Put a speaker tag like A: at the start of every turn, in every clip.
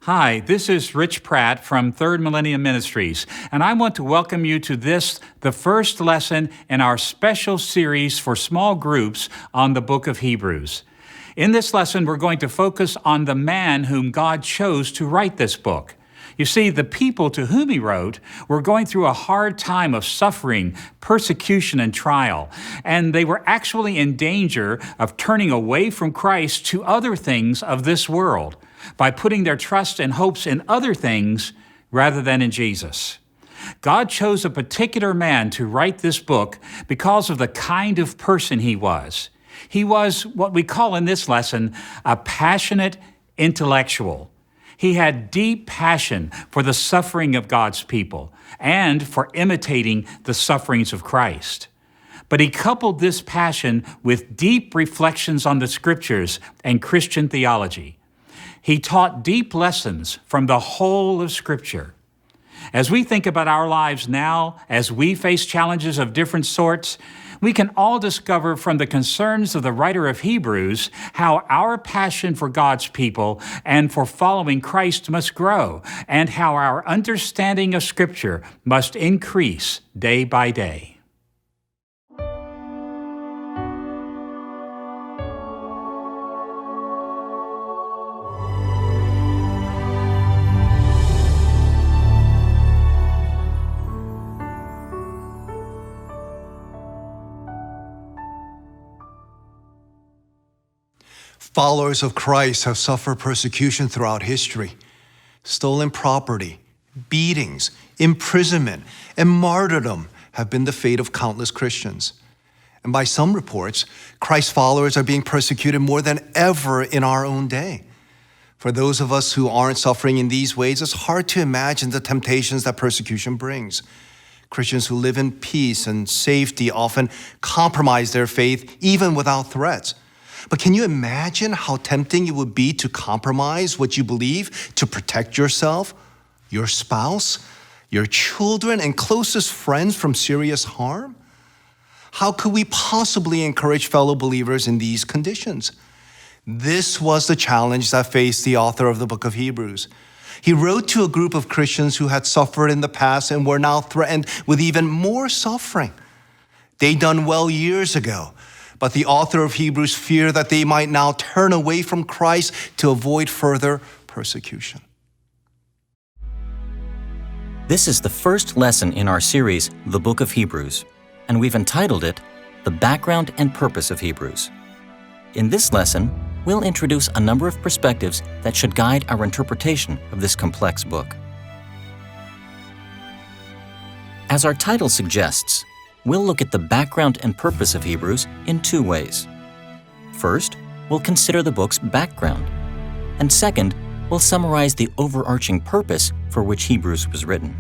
A: Hi, this is Rich Pratt from Third Millennium Ministries, and I want to welcome you to the first lesson in our special series for small groups on the book of Hebrews. In this lesson, we're going to focus on the man whom God chose to write this book. You see, the people to whom he wrote were going through a hard time of suffering, persecution, and trial, and they were actually in danger of turning away from Christ to other things of this world, by putting their trust and hopes in other things rather than in Jesus. God chose a particular man to write this book because of the kind of person he was. He was what we call in this lesson a passionate intellectual. He had deep passion for the suffering of God's people and for imitating the sufferings of Christ. But he coupled this passion with deep reflections on the Scriptures and Christian theology. He taught deep lessons from the whole of Scripture. As we think about our lives now, as we face challenges of different sorts, we can all discover from the concerns of the writer of Hebrews how our passion for God's people and for following Christ must grow, and how our understanding of Scripture must increase day by day.
B: Followers of Christ have suffered persecution throughout history. Stolen property, beatings, imprisonment, and martyrdom have been the fate of countless Christians. And by some reports, Christ's followers are being persecuted more than ever in our own day. For those of us who aren't suffering in these ways, it's hard to imagine the temptations that persecution brings. Christians who live in peace and safety often compromise their faith even without threats. But can you imagine how tempting it would be to compromise what you believe to protect yourself, your spouse, your children, and closest friends from serious harm? How could we possibly encourage fellow believers in these conditions? This was the challenge that faced the author of the book of Hebrews. He wrote to a group of Christians who had suffered in the past and were now threatened with even more suffering. They'd done well years ago, but the author of Hebrews feared that they might now turn away from Christ to avoid further persecution.
C: This is the first lesson in our series, The Book of Hebrews, and we've entitled it, The Background and Purpose of Hebrews. In this lesson, we'll introduce a number of perspectives that should guide our interpretation of this complex book. As our title suggests, we'll look at the background and purpose of Hebrews in two ways. First, we'll consider the book's background. And second, we'll summarize the overarching purpose for which Hebrews was written.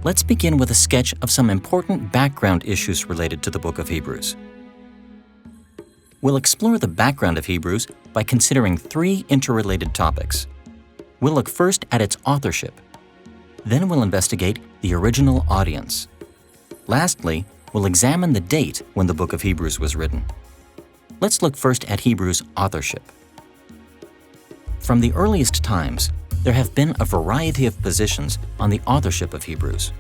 C: Let's begin with a sketch of some important background issues related to the book of Hebrews. We'll explore the background of Hebrews by considering three interrelated topics. We'll look first at its authorship. Then we'll investigate the original audience. Lastly, we'll examine the date when the book of Hebrews was written. Let's look first at Hebrews' authorship. From the earliest times, there have been a variety of positions on the authorship of Hebrews.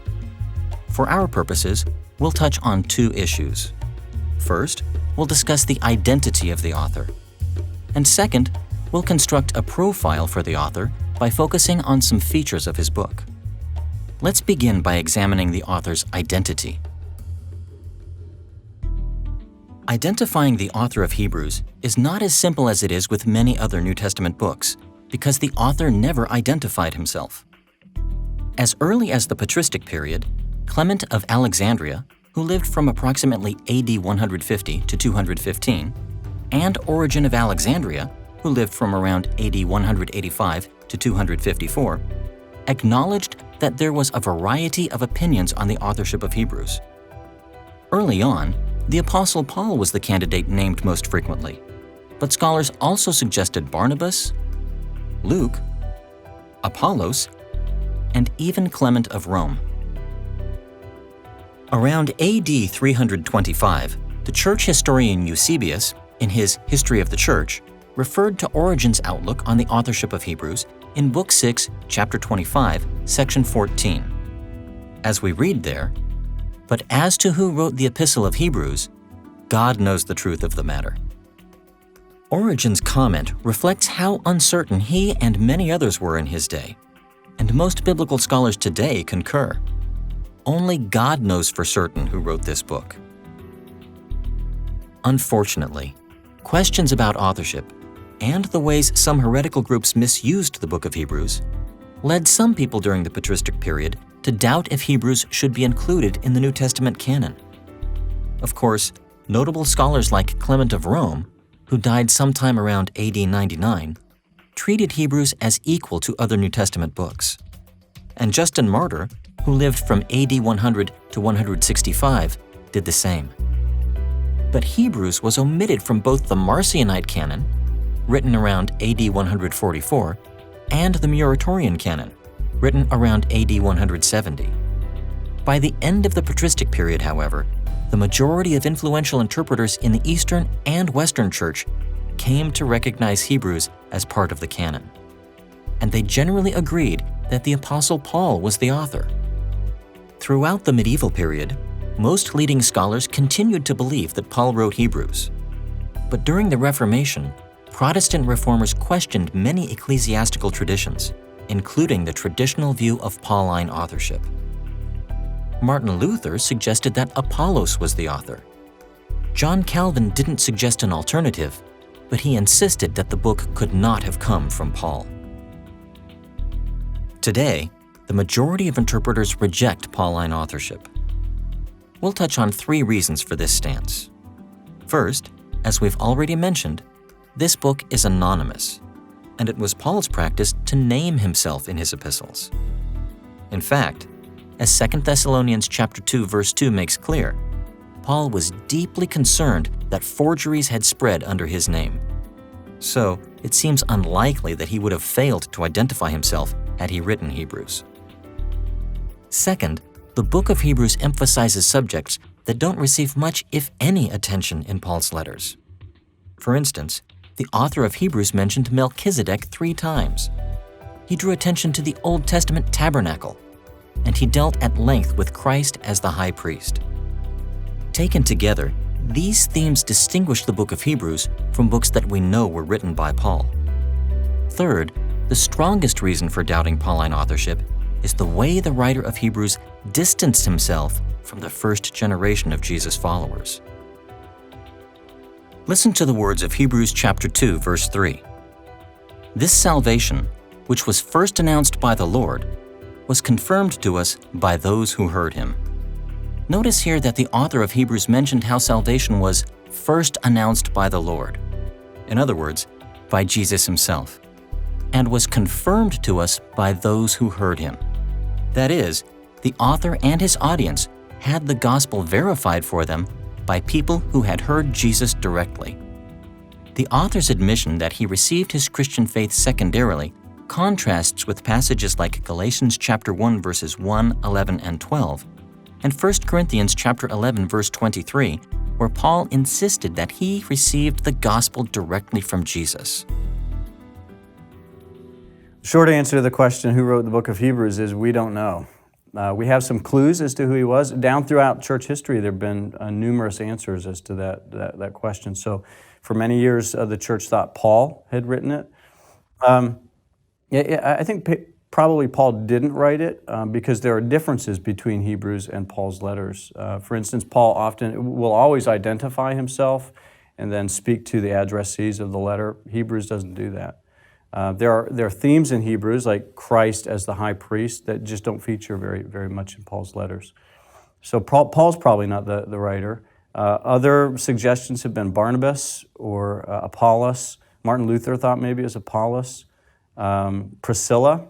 C: For our purposes, we'll touch on two issues. First, we'll discuss the identity of the author. And second, we'll construct a profile for the author by focusing on some features of his book. Let's begin by examining the author's identity. Identifying the author of Hebrews is not as simple as it is with many other New Testament books, because the author never identified himself. As early as the patristic period, Clement of Alexandria, who lived from approximately AD 150 to 215, and Origen of Alexandria, who lived from around AD 185 to 254, acknowledged that there was a variety of opinions on the authorship of Hebrews. Early on, the Apostle Paul was the candidate named most frequently, but scholars also suggested Barnabas, Luke, Apollos, and even Clement of Rome. Around AD 325, the church historian Eusebius, in his History of the Church, referred to Origen's outlook on the authorship of Hebrews in Book 6, Chapter 25, Section 14. As we read there, "But as to who wrote the Epistle of Hebrews, God knows the truth of the matter." Origen's comment reflects how uncertain he and many others were in his day, and most biblical scholars today concur. Only God knows for certain who wrote this book. Unfortunately, questions about authorship and the ways some heretical groups misused the book of Hebrews led some people during the patristic period to doubt if Hebrews should be included in the New Testament canon. Of course, notable scholars like Clement of Rome, who died sometime around AD 99, treated Hebrews as equal to other New Testament books. And Justin Martyr, who lived from AD 100 to 165, did the same. But Hebrews was omitted from both the Marcionite canon, written around AD 144, and the Muratorian canon, written around AD 170. By the end of the patristic period, however, the majority of influential interpreters in the Eastern and Western Church came to recognize Hebrews as part of the canon. And they generally agreed that the Apostle Paul was the author. Throughout the medieval period, most leading scholars continued to believe that Paul wrote Hebrews. But during the Reformation, Protestant reformers questioned many ecclesiastical traditions, including the traditional view of Pauline authorship. Martin Luther suggested that Apollos was the author. John Calvin didn't suggest an alternative, but he insisted that the book could not have come from Paul. Today, the majority of interpreters reject Pauline authorship. We'll touch on 3 reasons for this stance. First, as we've already mentioned, this book is anonymous, and it was Paul's practice to name himself in his epistles. In fact, as 2 Thessalonians chapter 2, verse 2 makes clear, Paul was deeply concerned that forgeries had spread under his name. So, it seems unlikely that he would have failed to identify himself had he written Hebrews. Second, the book of Hebrews emphasizes subjects that don't receive much, if any, attention in Paul's letters. For instance, the author of Hebrews mentioned Melchizedek 3 times. He drew attention to the Old Testament tabernacle, and he dealt at length with Christ as the high priest. Taken together, these themes distinguish the book of Hebrews from books that we know were written by Paul. Third, the strongest reason for doubting Pauline authorship is the way the writer of Hebrews distanced himself from the first generation of Jesus' followers. Listen to the words of Hebrews chapter 2, verse 3. "This salvation, which was first announced by the Lord, was confirmed to us by those who heard him." Notice here that the author of Hebrews mentioned how salvation was first announced by the Lord. In other words, by Jesus himself, and was confirmed to us by those who heard him. That is, the author and his audience had the gospel verified for them by people who had heard Jesus directly. The author's admission that he received his Christian faith secondarily contrasts with passages like Galatians chapter 1 verses 1, 11, and 12, and 1 Corinthians chapter 11 verse 23, where Paul insisted that he received the gospel directly from Jesus.
D: Short answer to the question, who wrote the book of Hebrews, is we don't know. We have some clues as to who he was. Down throughout church history, there have been numerous answers as to that question. So for many years, the church thought Paul had written it. I think probably Paul didn't write it because there are differences between Hebrews and Paul's letters. For instance, Paul will always identify himself and then speak to the addressees of the letter. Hebrews doesn't do that. There are themes in Hebrews, like Christ as the high priest, that just don't feature very, very much in Paul's letters. So Paul's probably not the writer. Other suggestions have been Barnabas or Apollos. Martin Luther thought maybe it was Apollos. Priscilla.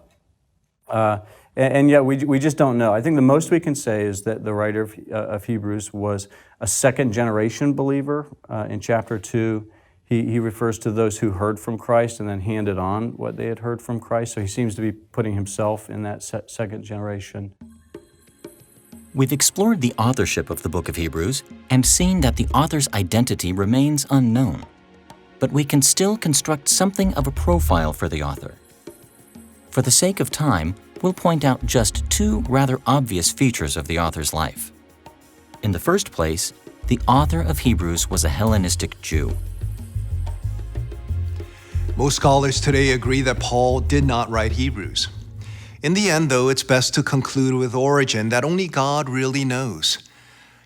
D: And yet we just don't know. I think the most we can say is that the writer of Hebrews was a second-generation believer. In chapter 2, he refers to those who heard from Christ and then handed on what they had heard from Christ. So he seems to be putting himself in that second generation.
C: We've explored the authorship of the book of Hebrews and seen that the author's identity remains unknown. But we can still construct something of a profile for the author. For the sake of time, we'll point out just two rather obvious features of the author's life. In the first place, the author of Hebrews was a Hellenistic Jew.
B: Most scholars today agree that Paul did not write Hebrews. In the end, though, it's best to conclude with Origen that only God really knows.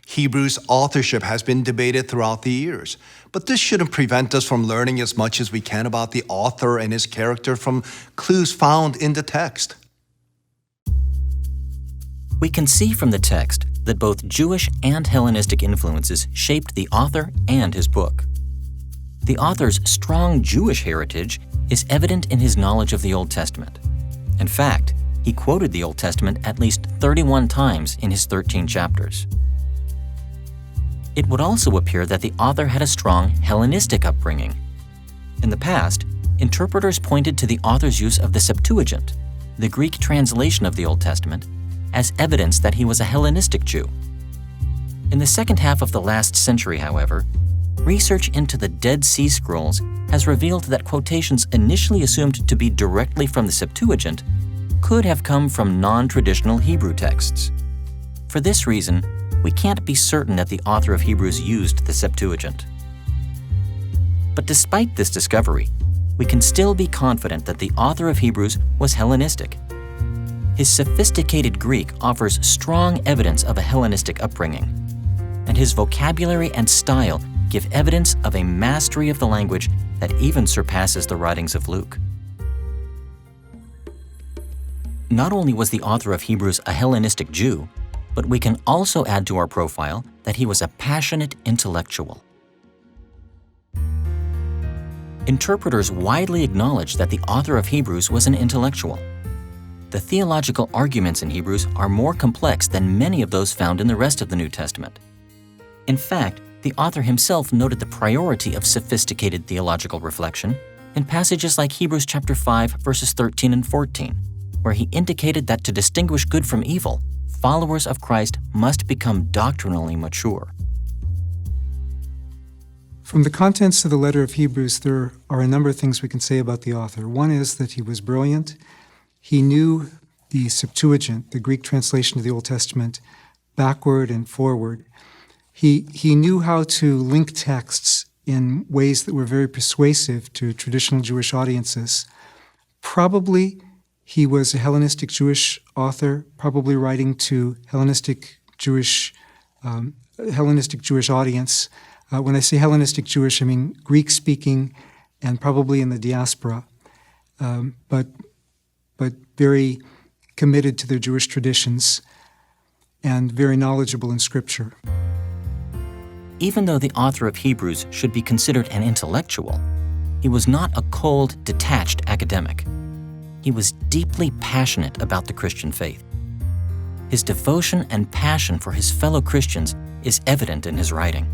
B: Hebrews' authorship has been debated throughout the years, but this shouldn't prevent us from learning as much as we can about the author and his character from clues found in the text.
C: We can see from the text that both Jewish and Hellenistic influences shaped the author and his book. The author's strong Jewish heritage is evident in his knowledge of the Old Testament. In fact, he quoted the Old Testament at least 31 times in his 13 chapters. It would also appear that the author had a strong Hellenistic upbringing. In the past, interpreters pointed to the author's use of the Septuagint, the Greek translation of the Old Testament, as evidence that he was a Hellenistic Jew. In the second half of the last century, however, research into the Dead Sea Scrolls has revealed that quotations initially assumed to be directly from the Septuagint could have come from non-traditional Hebrew texts. For this reason, we can't be certain that the author of Hebrews used the Septuagint. But despite this discovery, we can still be confident that the author of Hebrews was Hellenistic. His sophisticated Greek offers strong evidence of a Hellenistic upbringing, and his vocabulary and style give evidence of a mastery of the language that even surpasses the writings of Luke. Not only was the author of Hebrews a Hellenistic Jew, but we can also add to our profile that he was a passionate intellectual. Interpreters widely acknowledge that the author of Hebrews was an intellectual. The theological arguments in Hebrews are more complex than many of those found in the rest of the New Testament. In fact, the author himself noted the priority of sophisticated theological reflection in passages like Hebrews chapter 5, verses 13 and 14, where he indicated that to distinguish good from evil, followers of Christ must become doctrinally mature.
E: From the contents of the letter of Hebrews, there are a number of things we can say about the author. One is that he was brilliant. He knew the Septuagint, the Greek translation of the Old Testament, backward and forward. He knew how to link texts in ways that were very persuasive to traditional Jewish audiences. Probably he was a Hellenistic Jewish author, probably writing to Hellenistic Jewish audience. When I say Hellenistic Jewish, I mean Greek-speaking and probably in the diaspora, but very committed to their Jewish traditions and very knowledgeable in Scripture.
C: Even though the author of Hebrews should be considered an intellectual, he was not a cold, detached academic. He was deeply passionate about the Christian faith. His devotion and passion for his fellow Christians is evident in his writing.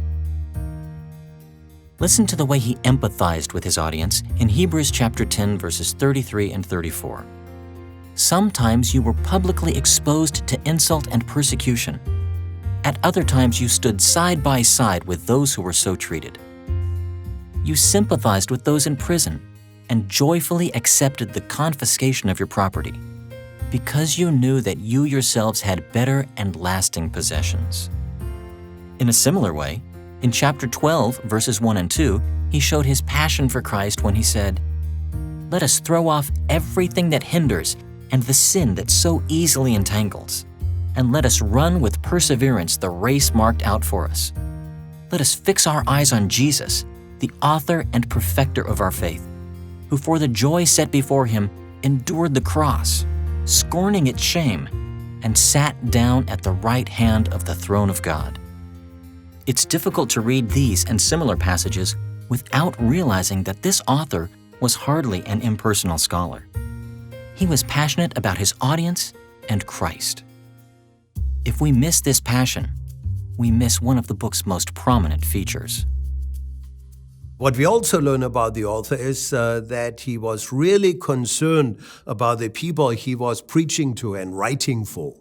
C: Listen to the way he empathized with his audience in Hebrews chapter 10, verses 33 and 34. Sometimes you were publicly exposed to insult and persecution. At other times you stood side by side with those who were so treated. You sympathized with those in prison and joyfully accepted the confiscation of your property, because you knew that you yourselves had better and lasting possessions. In a similar way, in chapter 12, verses 1 and 2, he showed his passion for Christ when he said, "Let us throw off everything that hinders and the sin that so easily entangles, and let us run with perseverance the race marked out for us. Let us fix our eyes on Jesus, the author and perfecter of our faith, who for the joy set before him endured the cross, scorning its shame, and sat down at the right hand of the throne of God." It's difficult to read these and similar passages without realizing that this author was hardly an impersonal scholar. He was passionate about his audience and Christ. If we miss this passion, we miss one of the book's most prominent features.
F: What we also learn about the author is that he was really concerned about the people he was preaching to and writing for.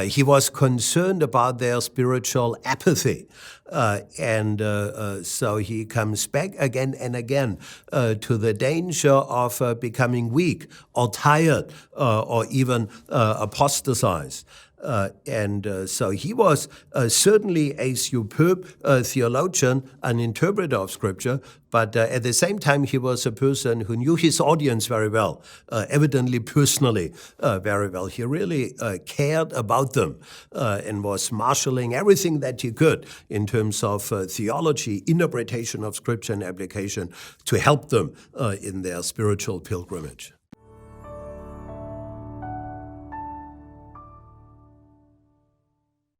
F: He was concerned about their spiritual apathy. So he comes back again and again to the danger of becoming weak or tired or even apostatized. So he was certainly a superb theologian, an interpreter of Scripture, but at the same time he was a person who knew his audience very well, evidently personally very well. He really cared about them and was marshalling everything that he could in terms of theology, interpretation of Scripture, and application to help them in their spiritual pilgrimage.